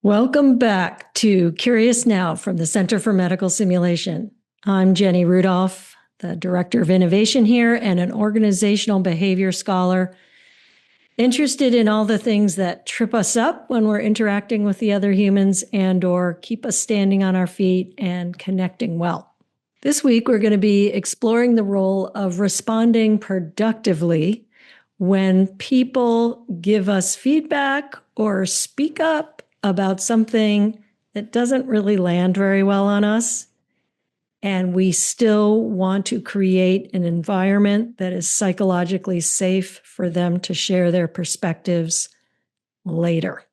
Welcome back to Curious Now from the Center for Medical Simulation. I'm Jenny Rudolph, the Director of Innovation here and an organizational behavior scholar, interested in all the things that trip us up when we're interacting with the other humans and/or keep us standing on our feet and connecting well. This week, we're going to be exploring the role of responding productively when people give us feedback or speak up about something that doesn't really land very well on us, and we still want to create an environment that is psychologically safe for them to share their perspectives later.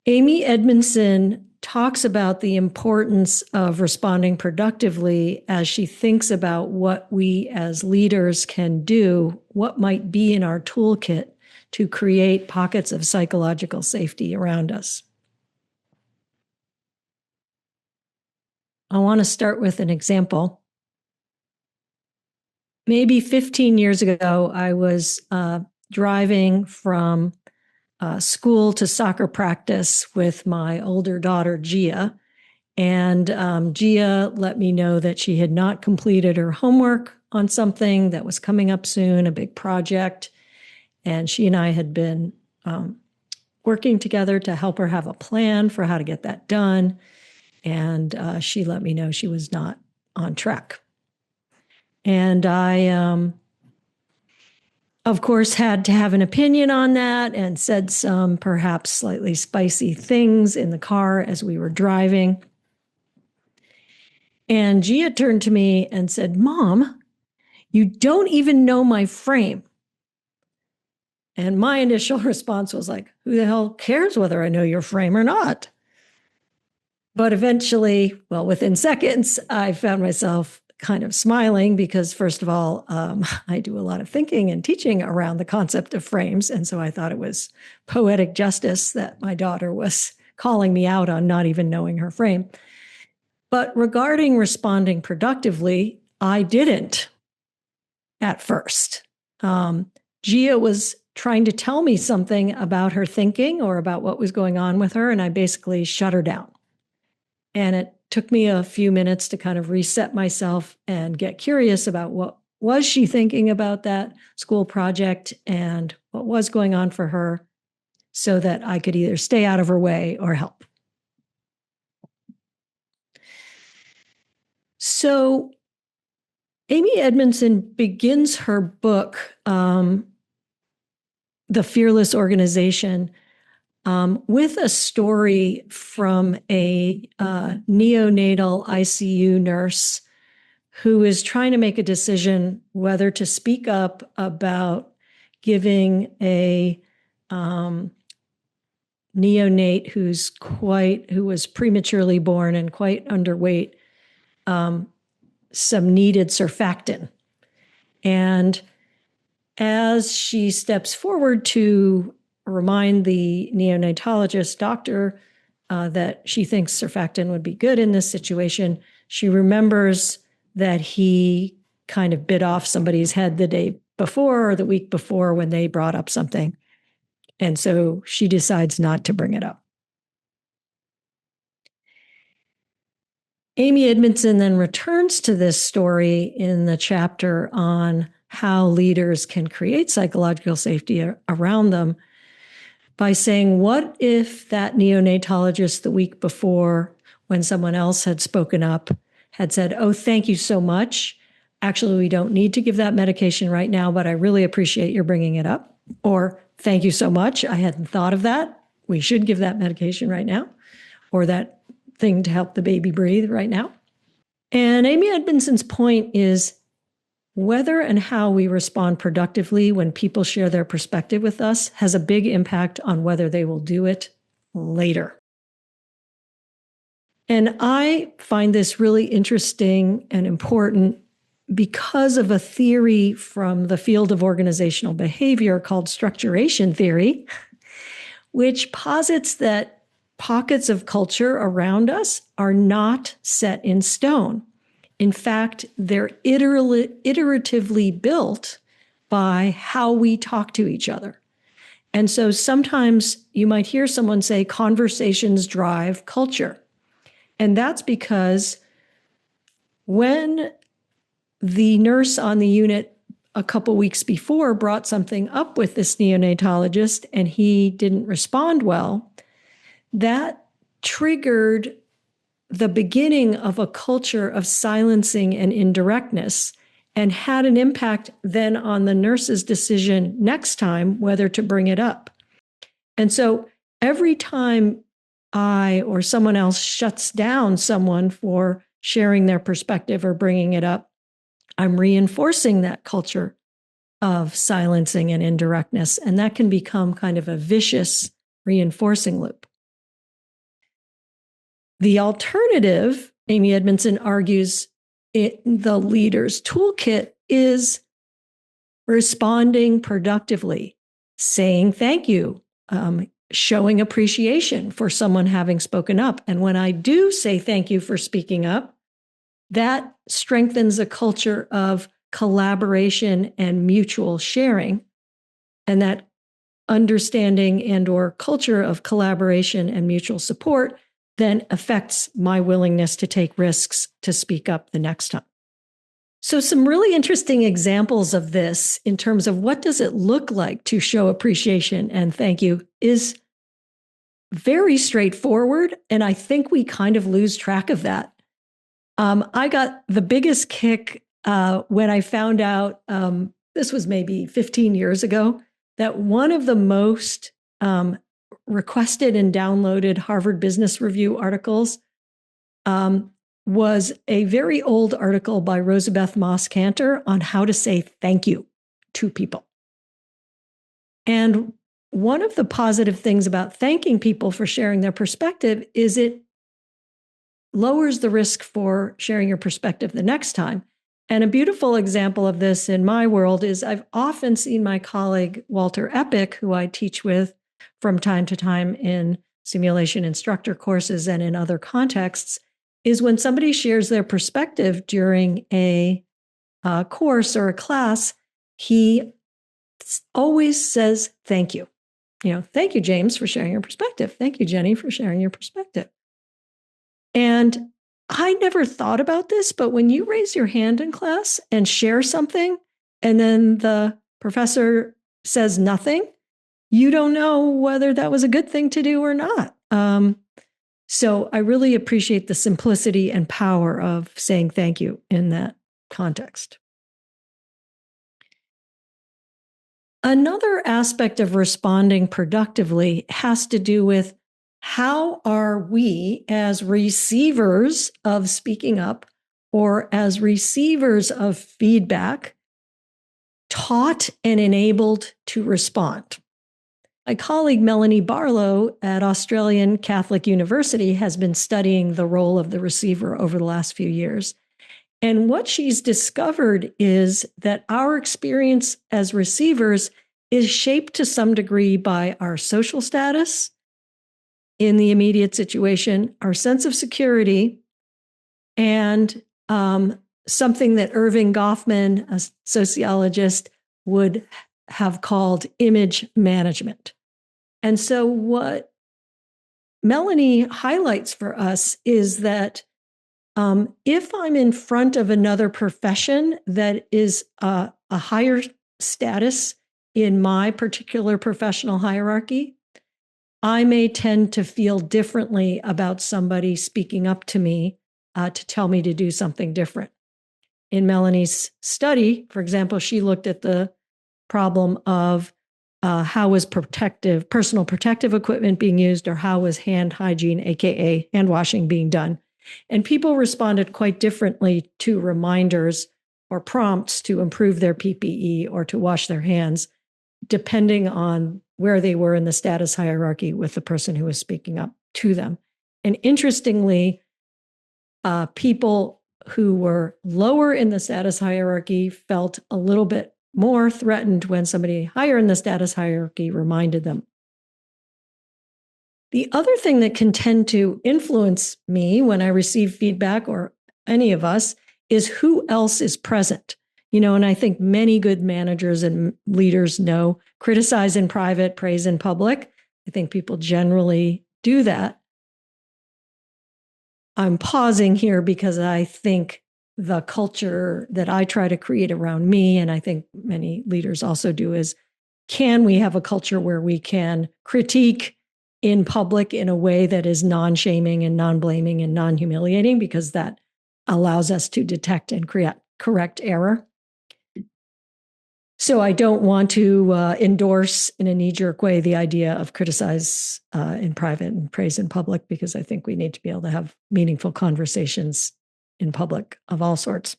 Amy Edmondson talks about the importance of responding productively as she thinks about what we as leaders can do, what might be in our toolkit to create pockets of psychological safety around us. I want to start with an example. Maybe 15 years ago, I was driving from school to soccer practice with my older daughter, Gia. And Gia let me know that she had not completed her homework on something that was coming up soon, a big project. And she and I had been working together to help her have a plan for how to get that done. And she let me know she was not on track. And I, of course, had to have an opinion on that and said some perhaps slightly spicy things in the car as we were driving. And Gia turned to me and said, "Mom, you don't even know my frame." And my initial response was like, who the hell cares whether I know your frame or not? But eventually, well, within seconds, I found myself kind of smiling because, first of all, I do a lot of thinking and teaching around the concept of frames. And so I thought it was poetic justice that my daughter was calling me out on not even knowing her frame. But regarding responding productively, I didn't at first. Gia was trying to tell me something about her thinking or about what was going on with her, and I basically shut her down. And it took me a few minutes to kind of reset myself and get curious about what was she thinking about that school project and what was going on for her so that I could either stay out of her way or help. So Amy Edmondson begins her book, The Fearless Organization, with a story from a neonatal ICU nurse who is trying to make a decision whether to speak up about giving a neonate who was prematurely born and quite underweight some needed surfactant. And as she steps forward to remind the neonatologist doctor that she thinks surfactant would be good in this situation, she remembers that he kind of bit off somebody's head the day before or the week before when they brought up something. And so she decides not to bring it up. Amy Edmondson then returns to this story in the chapter on how leaders can create psychological safety around them by saying, what if that neonatologist the week before, when someone else had spoken up, had said, "Oh, thank you so much. Actually, we don't need to give that medication right now, but I really appreciate your bringing it up." Or, "Thank you so much. I hadn't thought of that. We should give that medication right now." Or that thing to help the baby breathe right now. And Amy Edmondson's point is whether and how we respond productively when people share their perspective with us has a big impact on whether they will do it later. And I find this really interesting and important because of a theory from the field of organizational behavior called structuration theory, which posits that pockets of culture around us are not set in stone. In fact, they're iteratively built by how we talk to each other. And so sometimes you might hear someone say conversations drive culture. And that's because when the nurse on the unit a couple weeks before brought something up with this neonatologist and he didn't respond well, that triggered the beginning of a culture of silencing and indirectness and had an impact then on the nurse's decision next time whether to bring it up. And so every time I or someone else shuts down someone for sharing their perspective or bringing it up, I'm reinforcing that culture of silencing and indirectness. And that can become kind of a vicious reinforcing loop. The alternative, Amy Edmondson argues, in the leader's toolkit is responding productively, saying thank you, showing appreciation for someone having spoken up. And when I do say thank you for speaking up, that strengthens a culture of collaboration and mutual sharing. And that understanding and or culture of collaboration and mutual support then affects my willingness to take risks to speak up the next time. So some really interesting examples of this in terms of what does it look like to show appreciation and thank you is very straightforward. And I think we kind of lose track of that. I got the biggest kick when I found out, this was maybe 15 years ago, that one of the most requested and downloaded Harvard Business Review articles was a very old article by Rosabeth Moss Kanter on how to say thank you to people. And one of the positive things about thanking people for sharing their perspective is it lowers the risk for sharing your perspective the next time. And a beautiful example of this in my world is I've often seen my colleague, Walter Epic, who I teach with from time to time in simulation instructor courses and in other contexts, is when somebody shares their perspective during a course or a class, he always says, thank you. Thank you, James, for sharing your perspective. Thank you, Jenny, for sharing your perspective. And I never thought about this, but when you raise your hand in class and share something, and then the professor says nothing, you don't know whether that was a good thing to do or not. So I really appreciate the simplicity and power of saying thank you in that context. Another aspect of responding productively has to do with how are we as receivers of speaking up or as receivers of feedback taught and enabled to respond? My colleague Melanie Barlow at Australian Catholic University has been studying the role of the receiver over the last few years. And what she's discovered is that our experience as receivers is shaped to some degree by our social status in the immediate situation, our sense of security, and something that Irving Goffman, a sociologist, would have called image management. And so what Melanie highlights for us is that if I'm in front of another profession that is a higher status in my particular professional hierarchy, I may tend to feel differently about somebody speaking up to me to tell me to do something different. In Melanie's study, for example, she looked at the problem of how was personal protective equipment being used, or how was hand hygiene, aka hand washing, being done. And people responded quite differently to reminders or prompts to improve their PPE or to wash their hands, depending on where they were in the status hierarchy with the person who was speaking up to them. And interestingly, people who were lower in the status hierarchy felt a little bit more threatened when somebody higher in the status hierarchy reminded them. The other thing that can tend to influence me when I receive feedback, or any of us, is who else is present. And I think many good managers and leaders know criticize in private, praise in public. I think people generally do that. I'm pausing here because I think the culture that I try to create around me, and I think many leaders also do, is can we have a culture where we can critique in public in a way that is non-shaming and non-blaming and non-humiliating, because that allows us to detect and correct error. So I don't want to endorse in a knee-jerk way the idea of criticize in private and praise in public, because I think we need to be able to have meaningful conversations in public of all sorts.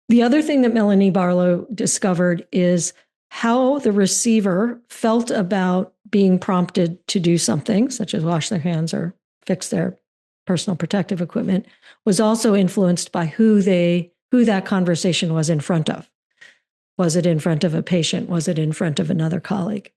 The other thing that Melanie Barlow discovered is how the receiver felt about being prompted to do something, such as wash their hands or fix their personal protective equipment, was also influenced by who that conversation was in front of. Was it in front of a patient? Was it in front of another colleague?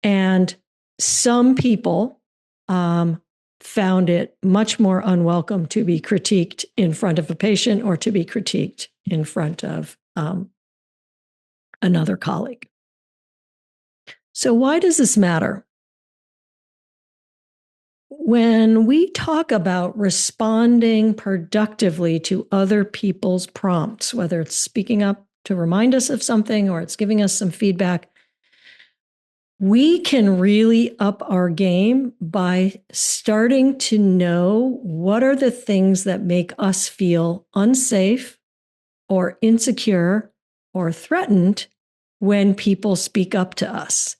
And some people found it much more unwelcome to be critiqued in front of a patient or to be critiqued in front of another colleague. So why does this matter? When we talk about responding productively to other people's prompts, whether it's speaking up to remind us of something or it's giving us some feedback, we can really up our game by starting to know what are the things that make us feel unsafe or insecure or threatened when people speak up to us,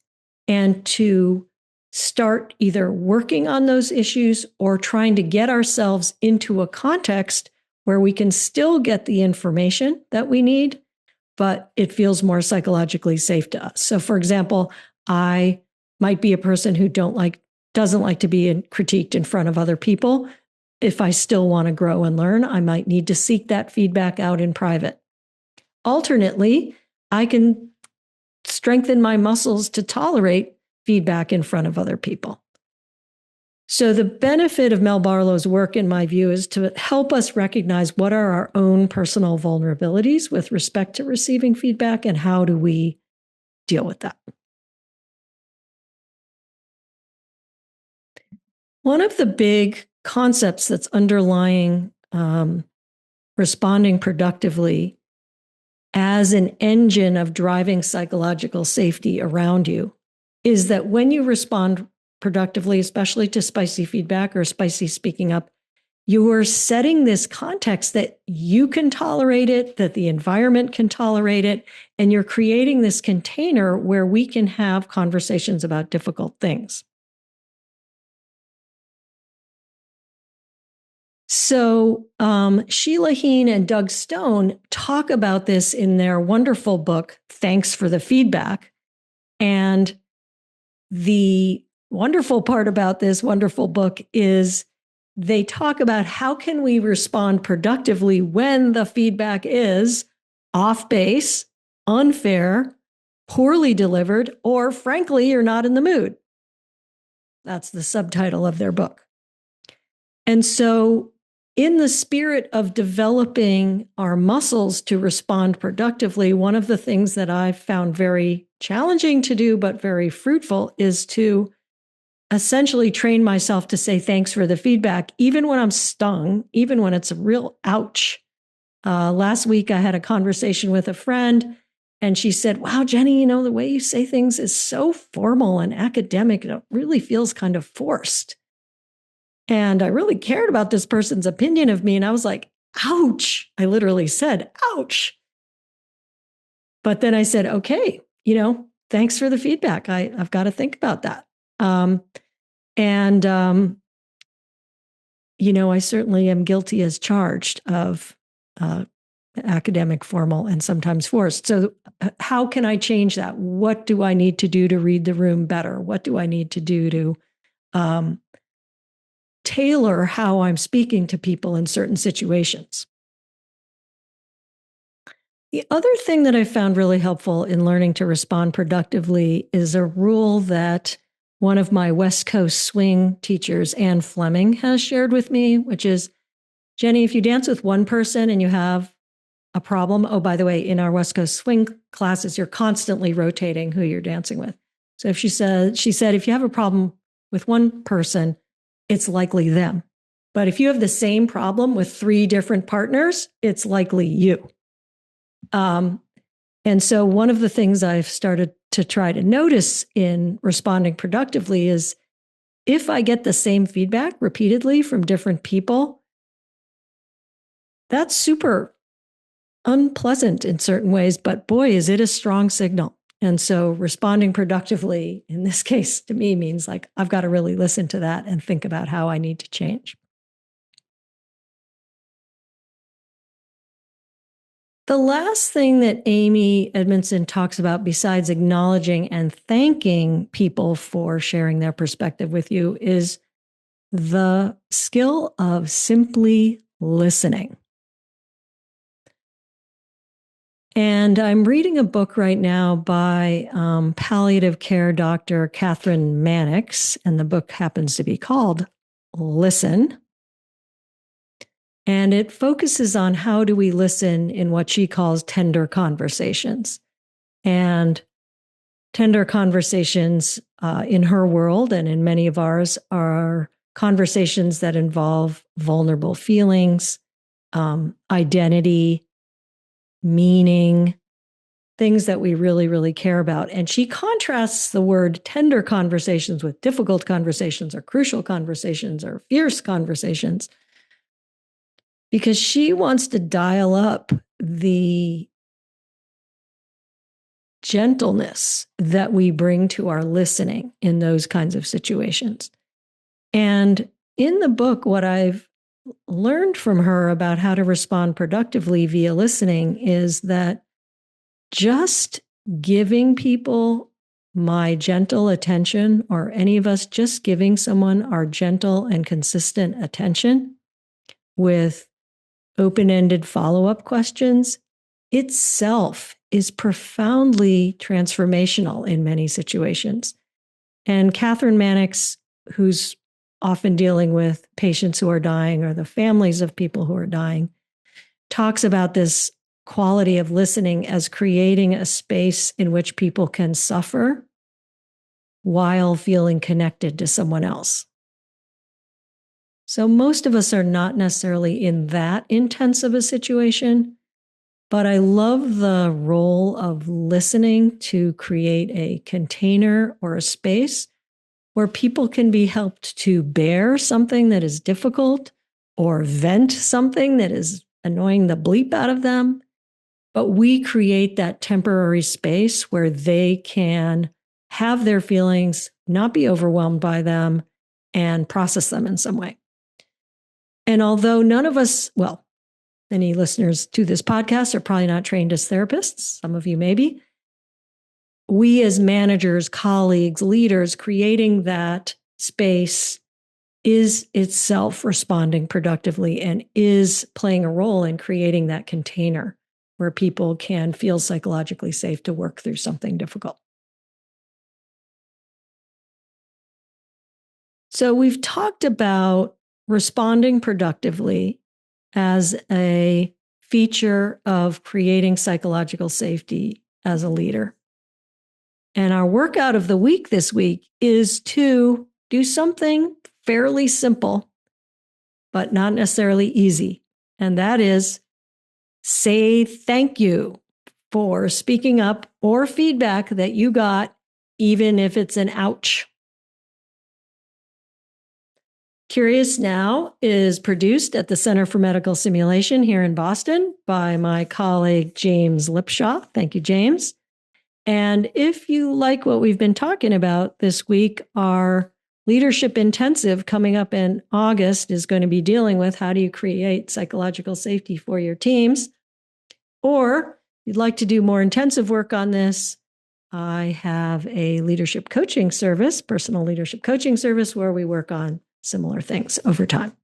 and to start either working on those issues or trying to get ourselves into a context where we can still get the information that we need, but it feels more psychologically safe to us. So, for example, I might be a person who doesn't like to be critiqued in front of other people. If I still want to grow and learn, I might need to seek that feedback out in private. Alternately, I can strengthen my muscles to tolerate feedback in front of other people. So the benefit of Mel Barlow's work, in my view, is to help us recognize what are our own personal vulnerabilities with respect to receiving feedback and how do we deal with that. One of the big concepts that's underlying responding productively as an engine of driving psychological safety around you is that when you respond productively, especially to spicy feedback or spicy speaking up, you are setting this context that you can tolerate it, that the environment can tolerate it, and you're creating this container where we can have conversations about difficult things. So Sheila Heen and Doug Stone talk about this in their wonderful book, Thanks for the Feedback. And the wonderful part about this wonderful book is they talk about how can we respond productively when the feedback is off base, unfair, poorly delivered, or frankly, you're not in the mood. That's the subtitle of their book. And so in the spirit of developing our muscles to respond productively, one of the things that I've found very challenging to do, but very fruitful, is to essentially train myself to say thanks for the feedback, even when I'm stung, even when it's a real ouch. Last week, I had a conversation with a friend, and she said, wow, Jenny, the way you say things is so formal and academic, it really feels kind of forced. And I really cared about this person's opinion of me. And I was like, ouch. I literally said, ouch. But then I said, okay, thanks for the feedback. I've got to think about that. I certainly am guilty as charged of academic, formal, and sometimes forced. So how can I change that? What do I need to do to read the room better? What do I need to do to tailor how I'm speaking to people in certain situations? The other thing that I found really helpful in learning to respond productively is a rule that one of my West Coast swing teachers, Anne Fleming, has shared with me, which is, Jenny, if you dance with one person and you have a problem. Oh, by the way, in our West Coast swing classes, you're constantly rotating who you're dancing with. So if she said, if you have a problem with one person, it's likely them. But if you have the same problem with 3 different partners, it's likely you. And so one of the things I've started to try to notice in responding productively is if I get the same feedback repeatedly from different people, that's super unpleasant in certain ways, but boy, is it a strong signal. And so responding productively in this case to me means like, I've got to really listen to that and think about how I need to change. The last thing that Amy Edmondson talks about, besides acknowledging and thanking people for sharing their perspective with you, is the skill of simply listening. And I'm reading a book right now by palliative care doctor Catherine Mannix, and the book happens to be called Listen. And it focuses on how do we listen in what she calls tender conversations. And tender conversations in her world and in many of ours are conversations that involve vulnerable feelings, identity, meaning, things that we really, really care about. And she contrasts the word tender conversations with difficult conversations or crucial conversations or fierce conversations, because she wants to dial up the gentleness that we bring to our listening in those kinds of situations. And in the book, what I've learned from her about how to respond productively via listening is that just giving people my gentle attention, or any of us just giving someone our gentle and consistent attention with open-ended follow-up questions, itself is profoundly transformational in many situations. And Catherine Mannix, who's often dealing with patients who are dying or the families of people who are dying, talks about this quality of listening as creating a space in which people can suffer while feeling connected to someone else. So most of us are not necessarily in that intense of a situation, but I love the role of listening to create a container or a space where people can be helped to bear something that is difficult or vent something that is annoying the bleep out of them. But we create that temporary space where they can have their feelings, not be overwhelmed by them, and process them in some way. And although none of us, well, many listeners to this podcast are probably not trained as therapists, some of you may be, we as managers, colleagues, leaders, creating that space is itself responding productively and is playing a role in creating that container where people can feel psychologically safe to work through something difficult. So we've talked about responding productively as a feature of creating psychological safety as a leader. And our workout of the week this week is to do something fairly simple, but not necessarily easy. And that is say thank you for speaking up or feedback that you got, even if it's an ouch. Curious Now is produced at the Center for Medical Simulation here in Boston by my colleague, James Lipshaw. Thank you, James. And if you like what we've been talking about this week, our leadership intensive coming up in August is going to be dealing with how do you create psychological safety for your teams. Or if you'd like to do more intensive work on this, I have a leadership coaching service, personal leadership coaching service, where we work on similar things over time.